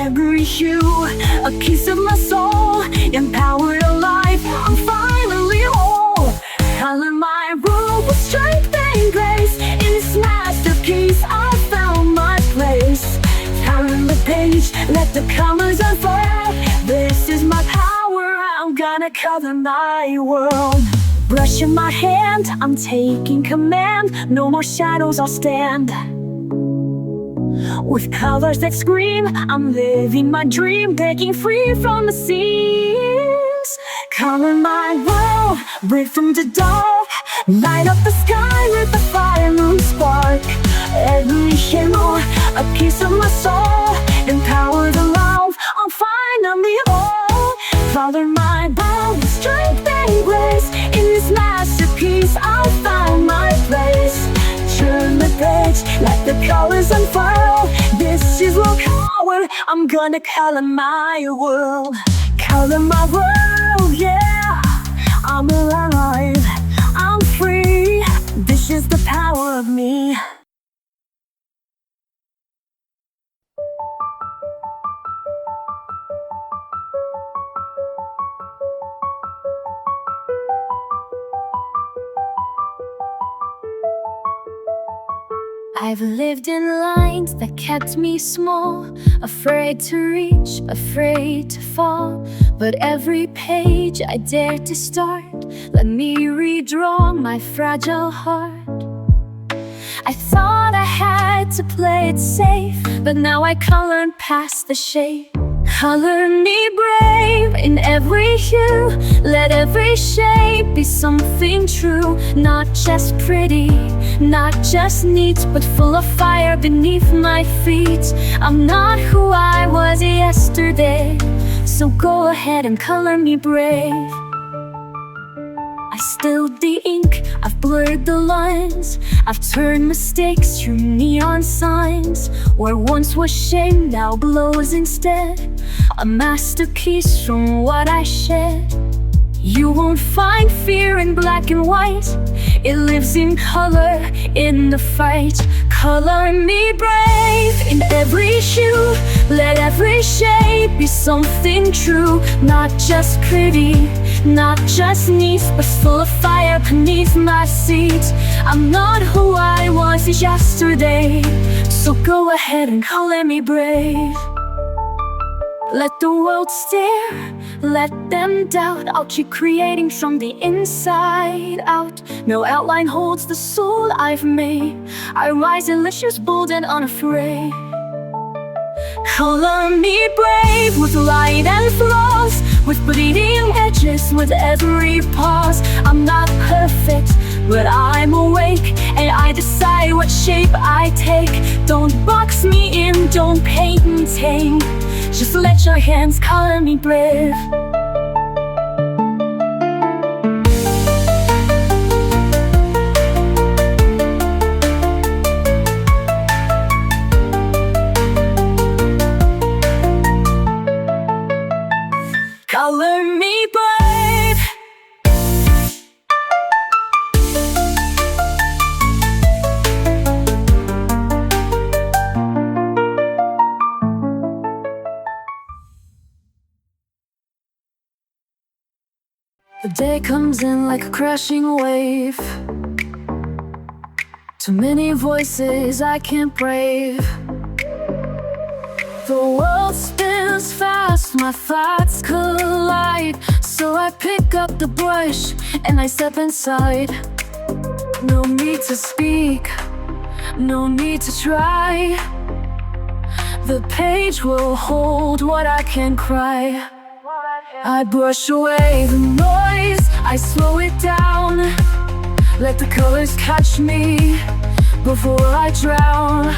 Every hue, a piece of my soul, empowered alive, I'm finally whole. Color my rules with strength and grace. In this masterpiece, I found my place. Turn the page, let the colors unfurl. This is my power, I'm gonna color my world. Brush in my hand, I'm taking command. No more shadows, I'll stand. With colors that scream, I'm living my dream, breaking free from the sea. Color my world, break from the dark, light up the sky with the fire moon spark. Every hero, a piece of my soul, empower the love, I'll finally all. Color my world with strength and grace, in this masterpiece I'll find my place. Turn the page, let the colors unfurl, this is willpower, I'm gonna color my world. Color my world, yeah, I'm alive, I'm free, this is the power of me. I've lived in lines that kept me small, afraid to reach, afraid to fall. But every page I dare to start, let me redraw my fragile heart. I thought I had to play it safe, but now I colored past the shade. Color me brave in every hue, let every shape be something true. Not just pretty, not just neat, but full of fire beneath my feet. I'm not who I was yesterday, so go ahead and color me brave. I spilled the ink, I've blurred the lines, I've turned mistakes to neon signs. Where once was shame, now glows instead, a masterpiece from what I shed. You won't find fear in black and white, it lives in color, in the fight. Color me brave in every hue, let every shape be something true. Not just pretty, not just neat, but full of fire beneath my seat. I'm not who I was yesterday, so go ahead and color me brave. Let the world stare, let them doubt, I'll keep creating from the inside out. No outline holds the soul I've made, I rise delicious, bold and unafraid. Color me brave with light and flaws, with bleeding edges with every pause. I'm not perfect, but I'm awake, and I decide what shape I take. Don't box me in, don't paint me tame, just let your hands color me brave. Color me brave. The day comes in like a crashing wave, too many voices I can't brave. The world spins fast, my thoughts collide, so I pick up the brush and I step inside. No need to speak, no need to try, the page will hold what I can cry. I brush away the noise, I slow it down, let the colors catch me before I drown.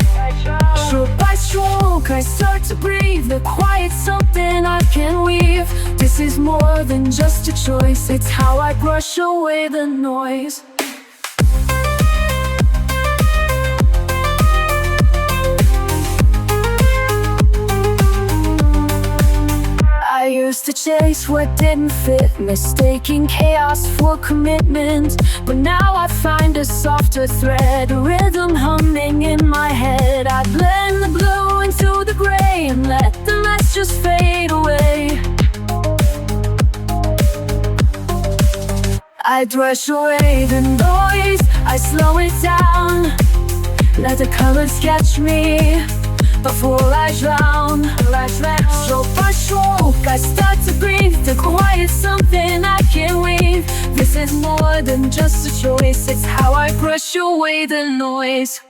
Stroke by stroke, I start to breathe, the quiet's something I can weave. This is more than just a choice, it's how I brush away the noise. I used to chase what didn't fit, mistaking chaos for commitment. But now I find a softer thread, a rhythm humming in my head. I blend the blue into the gray and let the mess just fade away. I brush away the noise, I slow it down, let the colors catch me before I drown. Stroke by stroke, I start to breathe, the quiet's something I can weave. This is more than just a choice, it's how I brush away the noise.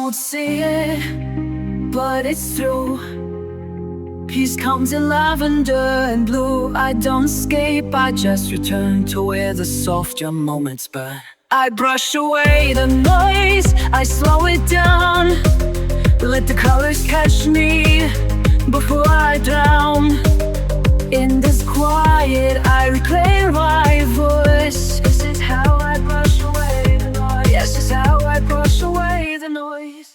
don't see it, but it's true. Peace comes in lavender and blue. I don't escape, I just return to where the softer moments burn. I brush away the noise, I slow it down. Let the colors catch me before I drown. In this quiet, I reclaim my voice. This is how I brush away the noise. Yes, this is how I brush away the noise.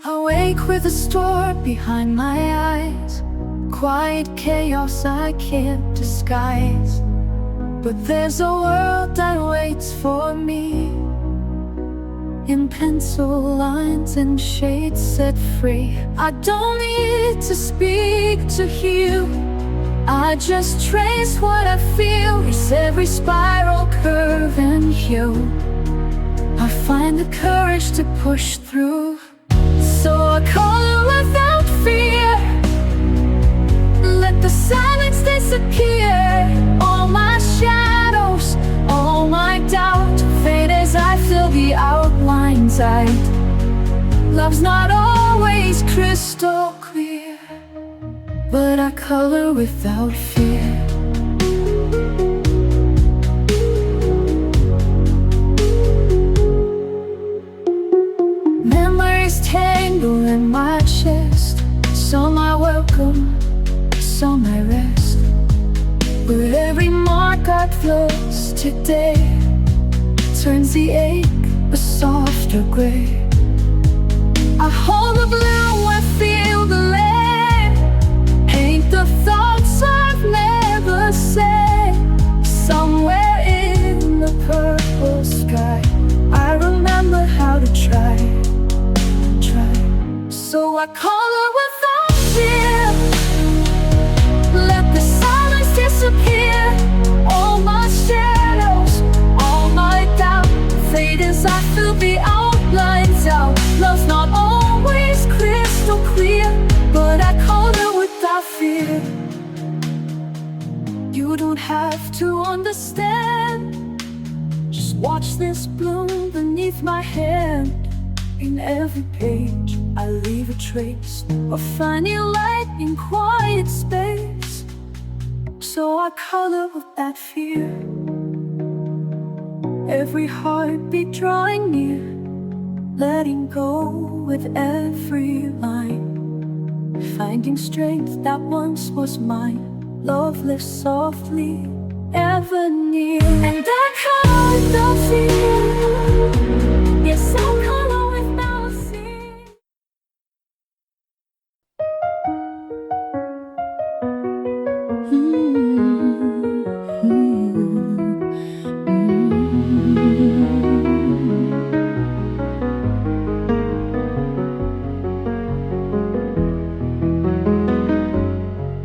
Awake with a storm behind my eyes. Quiet chaos I can't disguise. But there's a world that waits for me, in pencil lines and shades set free. I don't need to speak to heal, I just trace what I feel. It's every spiral, curve and hue. I find the courage to push through. So I color without fear. Let the silence disappear. All my shadows, all my doubt fade as I fill the outlines out. Love's not always crystal clear, but I color without fear. Memories tangle in my chest. Some I welcome, some I rest. But every mark I close today turns the ache a softer gray. I hold the blue, I feel the lead. Paint the thoughts I've never said. Somewhere in the purple sky I remember how to try. So I color without fear. Let the silence disappear. All my shadows, all my doubt fade as I fill the outlines out. Love's not always crystal clear, but I color without fear. You don't have to understand, just watch this bloom beneath my hand. In every page I leave a trace of finding light in quiet space. So I color without fear. Every heartbeat drawing near, letting go with every line. Finding strength that once was mine. Love lives softly, ever near. And I color without fear. Yes, I color without fear.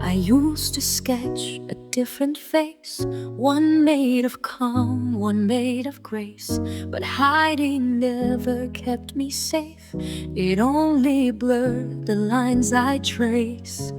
I used to sketch a different face, one made of calm, one made of grace. But hiding never kept me safe, it only blurred the lines I trace.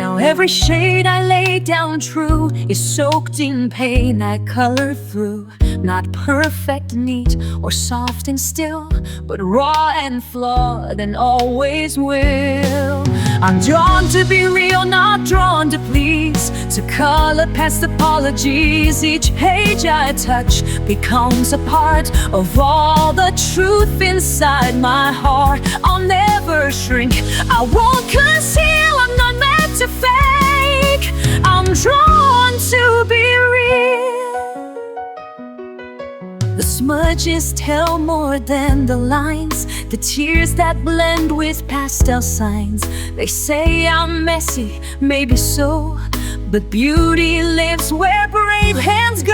Now every shade I lay down true is soaked in pain I color through. Not perfect, neat, or soft and still, but raw and flawed and always will. I'm drawn to be real, not drawn to please, to color past apologies. Each page I touch becomes a part of all the truth inside my heart. I'll never shrink, I won't conceal, I'm not meant to fake. I'm drawn to be real. The smudges tell more than the lines, the tears that blend with pastel signs. They say I'm messy, maybe so, but beauty lives where brave hands go.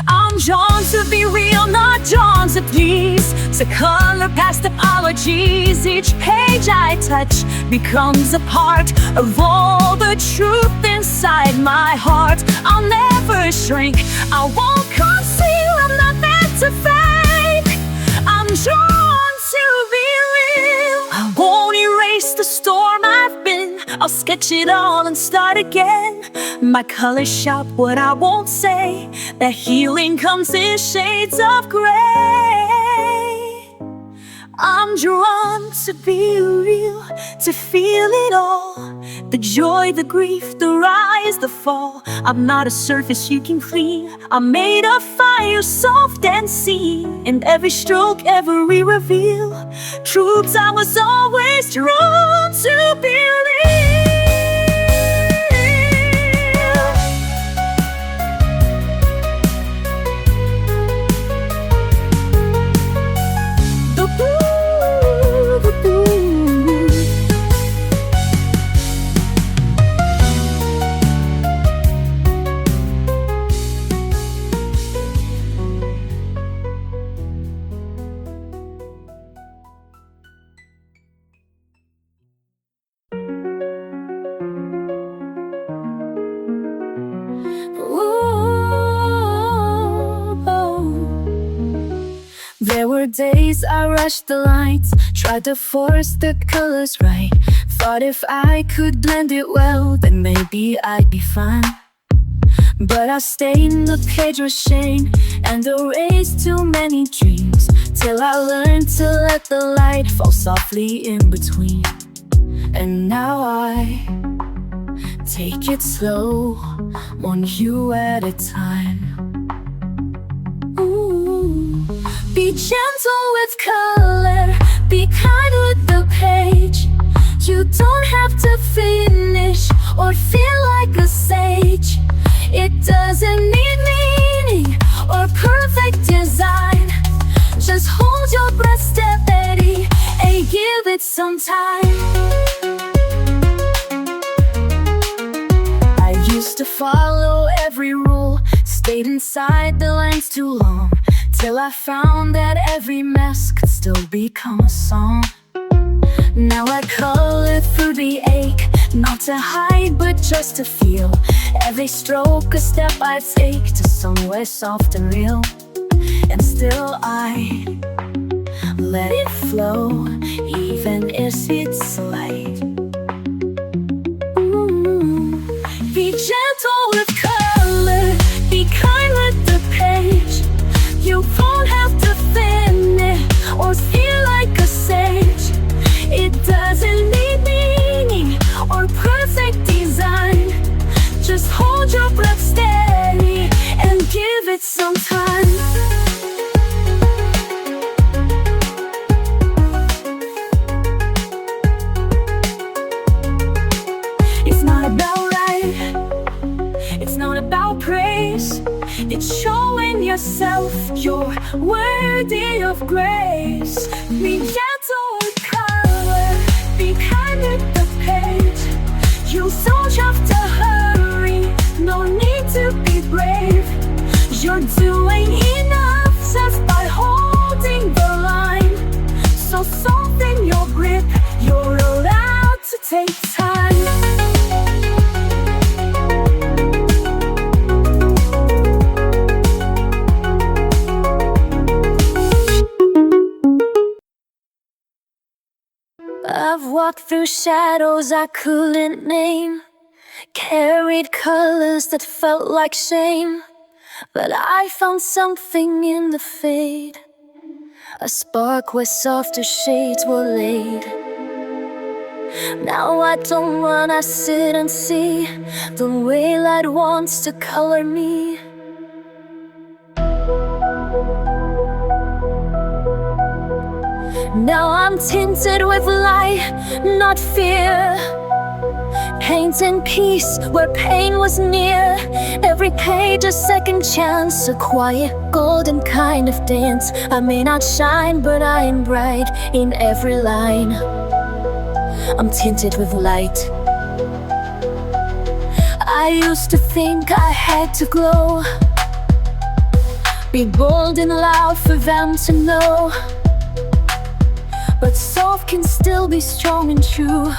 I'm drawn to be real, not drawn to please, to color past apologies. Each page I touch becomes a part of all the truth inside my heart. I'll never shrink, I won't conceal, I'm not meant to fake. I'm drawn to be real. I won't erase the storm I've been, I'll sketch it all and start again. My colors shout what I won't say, that healing comes in shades of gray. I'm drawn to be real, to feel it all. The joy, the grief, the rise, the fall. I'm not a surface you can clean. I'm made of fire, soft and seen. In every stroke, every reveal, truths I was always drawn to believe. There were days I rushed the lights, tried to force the colors right. Thought if I could blend it well, then maybe I'd be fine. But I stained the page with shame and erased too many dreams, till I learned to let the light fall softly in between. And now I take it slow, one hue at a time. Be gentle with color, be kind with the page. You don't have to finish or feel like a sage. It doesn't need meaning or perfect design. Just hold your breath steady and give it some time. I used to follow every rule, stayed inside the lines too long, till I found that every mess could still become a song. Now I color through the ache, not to hide but just to feel. Every stroke a step I take to somewhere soft and real. And still I let it flow, even if it's slight. Be gentle with color, be kind with the page. You don't have to finish or feel like a sage. It doesn't need meaning or perfect design. Just hold your breath steady and give it some time. It's not about right, it's not about praise. It's showing yourself you're worthy of grace. Be gentle with color, be kind with the page. You don't have to hurry, no need to be brave. You're doing enough just by holding the line. So soften your grip, you're allowed to take time. I've walked through shadows I couldn't name, carried colors that felt like shame. But I found something in the fade, a spark where softer shades were laid. Now I don't run, I sit and see the way light wants to color me. Now I'm tinted with light, not fear. Paint in peace where pain was near. Every page a second chance, a quiet golden kind of dance. I may not shine, but I am bright in every line. I'm tinted with light. I used to think I had to glow, be bold and loud for them to know. But soft can still be strong and true,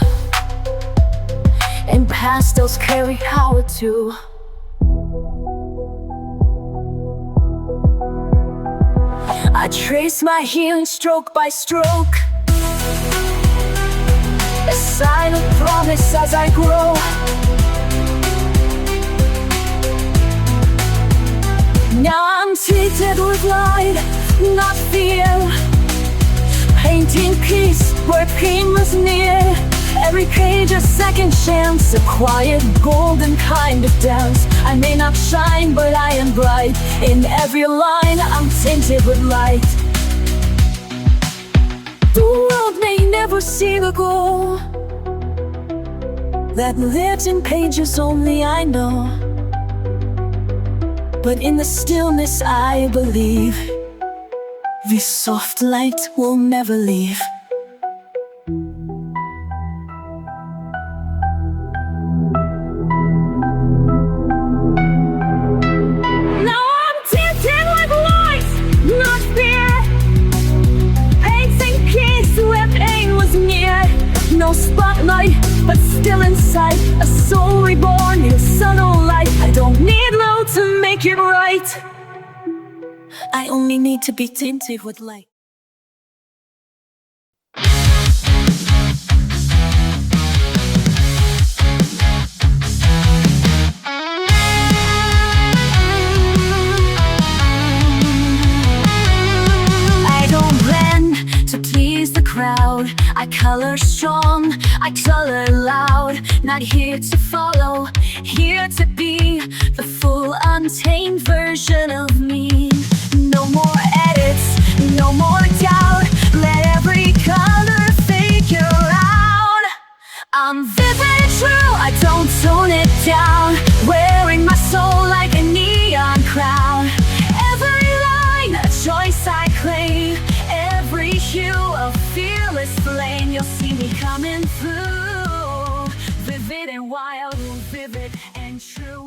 and pastels carry power too. I trace my healing stroke by stroke, a silent promise as I grow. Now I'm treated with light, not fear. Paint in peace where pain was near. Every page a second chance, a quiet golden kind of dance. I may not shine, but I am bright. In every line I'm tinted with light. The world may never see the goal that lives in pages only I know, but in the stillness I believe this soft light will never leave. Now I'm tinted with light, not fear. Painting peace where pain was near. No spotlight, but still inside. A soul reborn in subtle light. I don't need low to make it right. I only need to be tinted with light. I don't blend to please the crowd. I color strong, I color loud. Not here to follow, here to be the full untamed version of me. No more edits, no more doubt. Let every color figure out. I'm vivid and true, I don't tone it down. Wearing my soul like a neon crown. Every line a choice I claim. Every hue a fearless flame. You'll see me coming through. Vivid and wild, vivid and true.